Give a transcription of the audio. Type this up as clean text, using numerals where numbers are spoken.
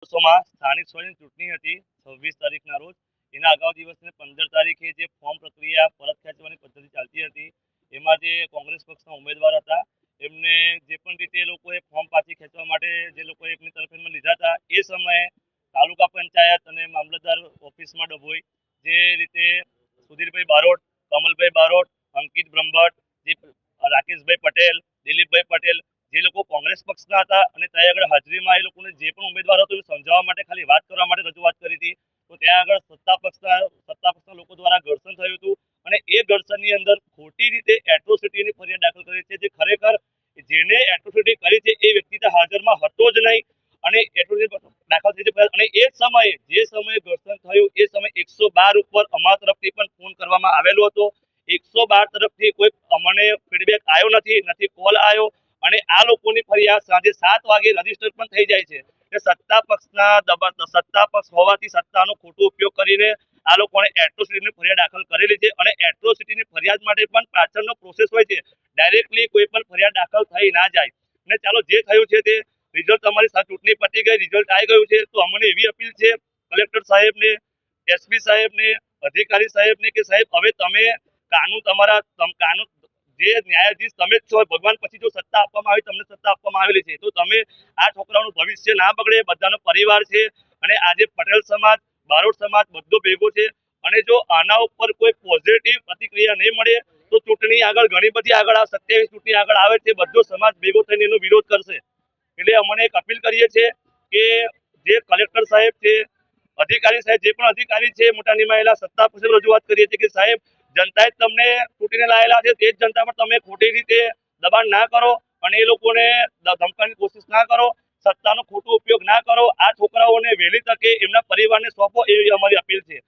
વર્ષોમાં સ્થાનિક સ્વરાજ્યની ચૂંટણી હતી 26 તારીખના રોજ. એના અગાઉ દિવસને 15 તારીખે જે ફોર્મ પ્રક્રિયા પરત ખેંચવાની પદ્ધતિ ચાલતી હતી, એમાં જે કોંગ્રેસ પક્ષના ઉમેદવાર હતા એમને જે પણ રીતે એ લોકોએ ફોર્મ પાછી ખેંચવા માટે જે લોકોએ એમની તરફેણમાં લીધા હતા, એ સમયે તાલુકા પંચાયત અને મામલતદાર ઓફિસમાં ડભોઈ જે રીતે સુધીરભાઈ બારોટ, કમલભાઈ બારોટ, અંકિત બ્રહ્મભટ્ટ, જે રાકેશભાઈ પટેલ, દિલીપભાઈ પટેલ, જે લોકો કોંગ્રેસ પક્ષના હતા અને ત્યાં આગળ હાજરીમાં એ લોકોને જે પણ ઉમેદવાર હતો એ સમજાવવા માટે ખાલી વાત કરવા માટે રજૂઆત કરી હતી. તો ત્યાં આગળ સત્તા પક્ષના લોકો દ્વારા ઘર્ષણ થયું હતું અને એ ઘર્ષણની અંદર ખોટી રીતે એટ્રોસિટીની ફરિયાદ દાખલ કરી છે, જે ખરેખર જેને એટ્રોસિટી કરી છે એ વ્યક્તિ ત્યાં હાજરમાં હતો જ નહીં અને એટ્રોસિટી દાખલ થઈ છે. અને એ સમયે જે સમયે ઘર્ષણ થયું એ સમયે 112 ઉપર અમારા તરફથી પણ ફોન કરવામાં આવેલો હતો. 112 તરફથી કોઈ અમને ફીડબેક આવ્યો નથી કોલ આવ્યો અને આ લોકોની ફરિયાદ સાંજે 7 વાગે રજીસ્ટર પણ થઈ જાય છે કે સત્તા પક્ષ હોવાથી સત્તાનો ખોટો ઉપયોગ કરીને આ લોકોને એટ્રોસિટીની ફરિયાદ દાખલ કરેલી છે. અને એટ્રોસિટીની ફરિયાદ માટે પણ પાછળનો પ્રોસેસ હોય છે, ડાયરેક્ટલી કોઈ પણ ફરિયાદ દાખલ થઈ ના જાય. અને ચાલો જે થયું છે તે રિઝલ્ટ, તમારી સાથે ચૂંટણી પતી ગઈ, રિઝલ્ટ આવી ગયું છે, તો અમને એવી અપીલ છે કલેક્ટર સાહેબને, એસપી સાહેબને, અધિકારી સાહેબને કે સાહેબ હવે તમે કાનૂન જે ન્યાયાધીશ તમે જ છો, ભગવાન પછી જો સત્તા આપવામાં આવી, તમને સત્તા આપવામાં આવેલી છે, તો તમે આ છોકરાઓનું ભવિષ્ય ના બગડે, બધાનો પરિવાર છે અને આજે પટેલ સમાજ, બારોટ સમાજ બધો ભેગો છે. અને જો આના ઉપર કોઈ પોઝિટિવ પ્રતિક્રિયા નહીં મળે તો ચૂંટણી આગળ ઘણી બધી આગળ 27 ચૂંટણી આગળ આવે છે, બધો સમાજ ભેગો થઈને એનો વિરોધ કરશે. એટલે અમને એક અપીલ કરીએ છીએ કે જે કલેક્ટર સાહેબ છે, અધિકારી સાહેબ, જે પણ અધિકારી છે, મોટા નિમાયેલા સત્તા પાસે રજૂઆત કરીએ છીએ કે સાહેબ જનતાએ તમને ચૂંટીને લાયેલા છે, તે જ જનતા પર તમે ખોટી રીતે દબાણ ના કરો અને એ લોકોને ધમકાવવાની કોશિશ ના કરો, સત્તાનો ખોટો ઉપયોગ ના કરો. આ છોકરાઓને વહેલી તકે એમના પરિવારને સોંપો, એવી અમારી અપીલ છે.